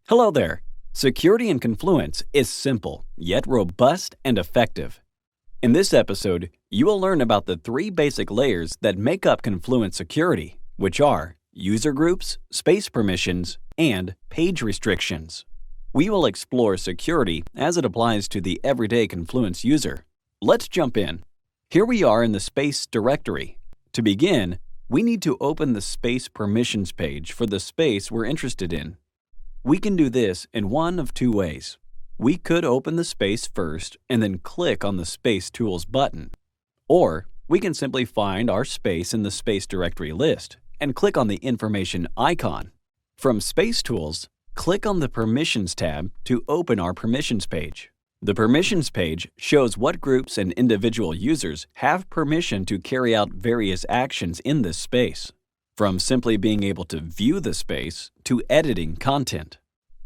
Hello there. Security in Confluence is simple, yet robust and effective. In this episode, you will learn about the three basic layers that make up Confluence security, which are user groups, space permissions, and page restrictions. We will explore security as it applies to the everyday Confluence user. Let's jump in. Here we are in the space directory. To begin, we need to open the space permissions page for the space we're interested in. We can do this in one of two ways. We could open the space first and then click on the Space Tools button. Or we can simply find our space in the space directory list and click on the information icon. From Space Tools, click on the Permissions tab to open our permissions page. The permissions page shows what groups and individual users have permission to carry out various actions in this space, from simply being able to view the space to editing content.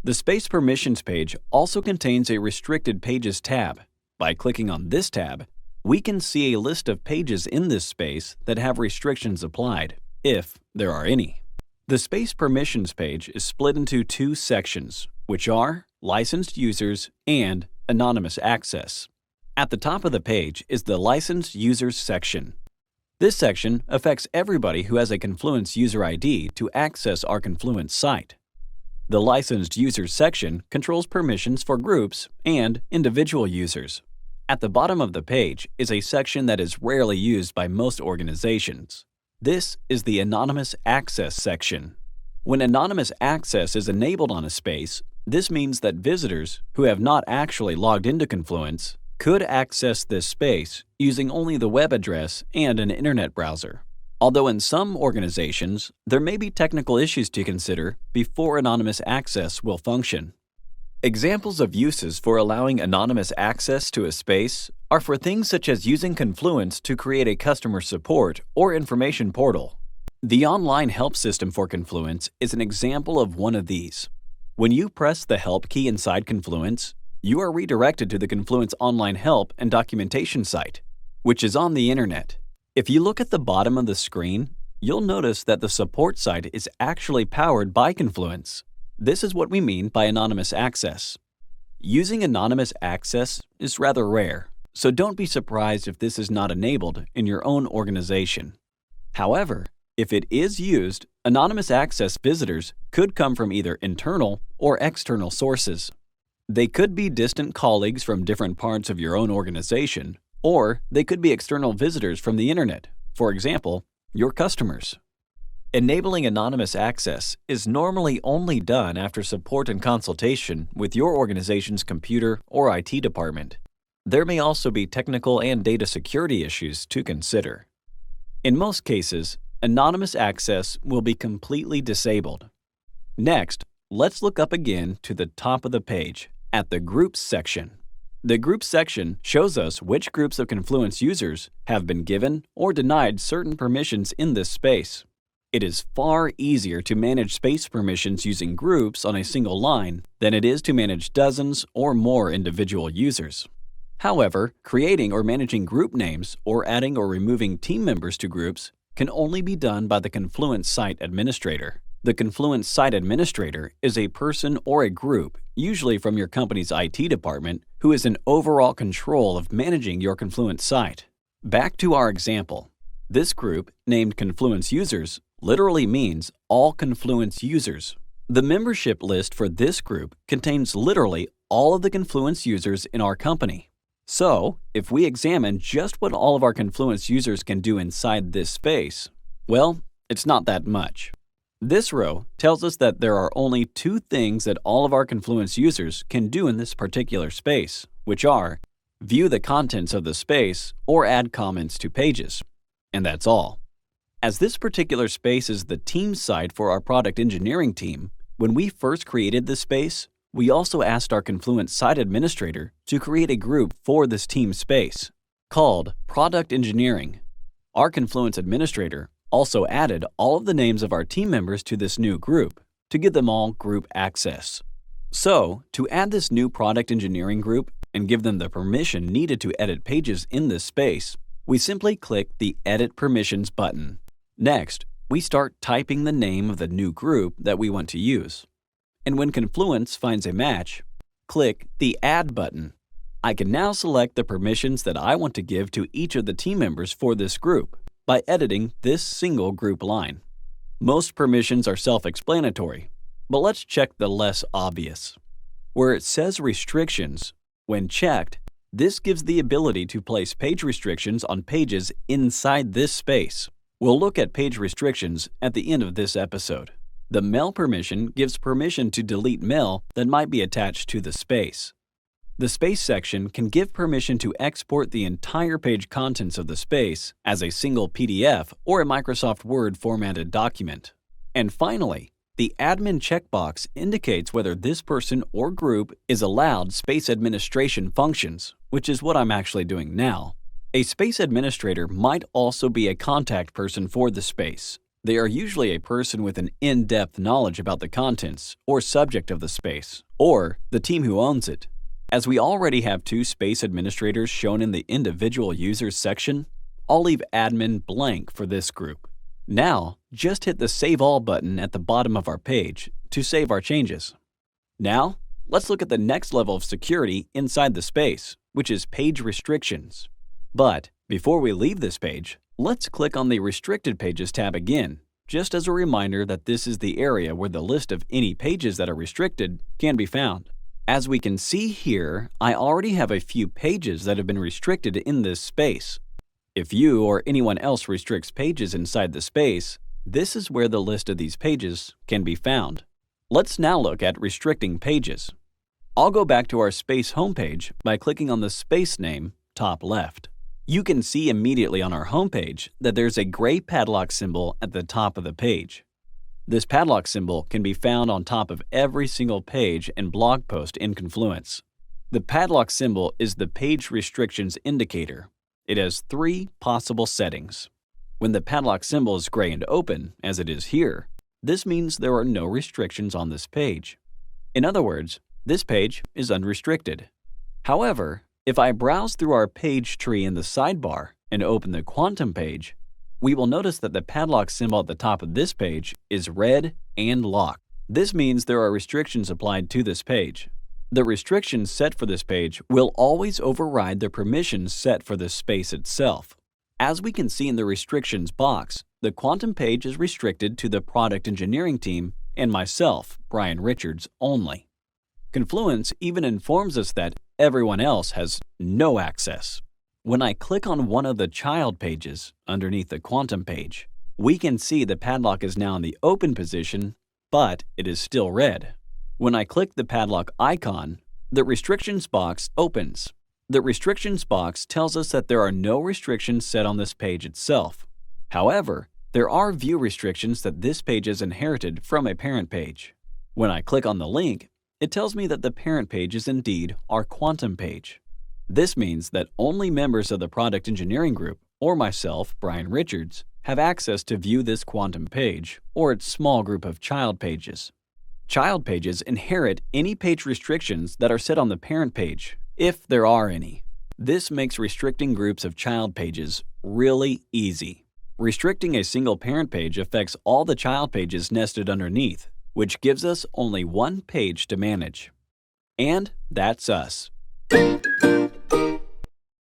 The Space Permissions page also contains a Restricted Pages tab. By clicking on this tab, we can see a list of pages in this space that have restrictions applied, if there are any. The Space Permissions page is split into two sections, which are Licensed Users and Anonymous Access. At the top of the page is the Licensed Users section. This section affects everybody who has a Confluence user ID to access our Confluence site. The Licensed Users section controls permissions for groups and individual users. At the bottom of the page is a section that is rarely used by most organizations. This is the Anonymous Access section. When Anonymous Access is enabled on a space, this means that visitors who have not actually logged into Confluence could access this space using only the web address and an internet browser. Although in some organizations, there may be technical issues to consider before anonymous access will function. Examples of uses for allowing anonymous access to a space are for things such as using Confluence to create a customer support or information portal. The online help system for Confluence is an example of one of these. When you press the Help key inside Confluence, you are redirected to the Confluence online help and documentation site, which is on the internet. If you look at the bottom of the screen, you'll notice that the support site is actually powered by Confluence. This is what we mean by anonymous access. Using anonymous access is rather rare, so don't be surprised if this is not enabled in your own organization. However, if it is used, anonymous access visitors could come from either internal or external sources. They could be distant colleagues from different parts of your own organization, or they could be external visitors from the internet, for example, your customers. Enabling anonymous access is normally only done after support and consultation with your organization's computer or IT department. There may also be technical and data security issues to consider. In most cases, anonymous access will be completely disabled. Next, let's look up again to the top of the page at the Groups section. The Groups section shows us which groups of Confluence users have been given or denied certain permissions in this space. It is far easier to manage space permissions using groups on a single line than it is to manage dozens or more individual users. However, creating or managing group names or adding or removing team members to groups can only be done by the Confluence Site Administrator. The Confluence Site Administrator is a person or a group, usually from your company's IT department, who is in overall control of managing your Confluence site. Back to our example. This group, named Confluence Users, literally means all Confluence users. The membership list for this group contains literally all of the Confluence users in our company. So, if we examine just what all of our Confluence users can do inside this space, well, it's not that much. This row tells us that there are only two things that all of our Confluence users can do in this particular space, which are view the contents of the space or add comments to pages. And that's all. As this particular space is the team site for our product engineering team, when we first created this space, we also asked our Confluence Site Administrator to create a group for this team space, called Product Engineering. Our Confluence Administrator also added all of the names of our team members to this new group to give them all group access. So, to add this new Product Engineering group and give them the permission needed to edit pages in this space, we simply click the Edit Permissions button. Next, we start typing the name of the new group that we want to use. And when Confluence finds a match, click the Add button. I can now select the permissions that I want to give to each of the team members for this group by editing this single group line. Most permissions are self-explanatory, but let's check the less obvious. Where it says Restrictions, when checked, this gives the ability to place page restrictions on pages inside this space. We'll look at page restrictions at the end of this episode. The Mail permission gives permission to delete mail that might be attached to the space. The Space section can give permission to export the entire page contents of the space as a single PDF or a Microsoft Word formatted document. And finally, the Admin checkbox indicates whether this person or group is allowed space administration functions, which is what I'm actually doing now. A space administrator might also be a contact person for the space. They are usually a person with an in-depth knowledge about the contents or subject of the space, or the team who owns it. As we already have two space administrators shown in the individual users section, I'll leave admin blank for this group. Now, just hit the Save All button at the bottom of our page to save our changes. Now, let's look at the next level of security inside the space, which is page restrictions. But before we leave this page, let's click on the Restricted Pages tab again, just as a reminder that this is the area where the list of any pages that are restricted can be found. As we can see here, I already have a few pages that have been restricted in this space. If you or anyone else restricts pages inside the space, this is where the list of these pages can be found. Let's now look at restricting pages. I'll go back to our space homepage by clicking on the space name top left. You can see immediately on our homepage that there's a gray padlock symbol at the top of the page. This padlock symbol can be found on top of every single page and blog post in Confluence. The padlock symbol is the page restrictions indicator. It has three possible settings. When the padlock symbol is gray and open, as it is here, this means there are no restrictions on this page. In other words, this page is unrestricted. However, if I browse through our page tree in the sidebar and open the Quantum page, we will notice that the padlock symbol at the top of this page is red and locked. This means there are restrictions applied to this page. The restrictions set for this page will always override the permissions set for the space itself. As we can see in the restrictions box, the Quantum page is restricted to the product engineering team and myself, Brian Richards, only. Confluence even informs us that everyone else has no access. When I click on one of the child pages underneath the Quantum page, we can see the padlock is now in the open position, but it is still red. When I click the padlock icon, the restrictions box opens. The restrictions box tells us that there are no restrictions set on this page itself. However, there are view restrictions that this page is inherited from a parent page. When I click on the link, it tells me that the parent page is indeed our Quantum page. This means that only members of the product engineering group, or myself, Brian Richards, have access to view this Quantum page or its small group of child pages. Child pages inherit any page restrictions that are set on the parent page, if there are any. This makes restricting groups of child pages really easy. Restricting a single parent page affects all the child pages nested underneath, which gives us only one page to manage. And that's us.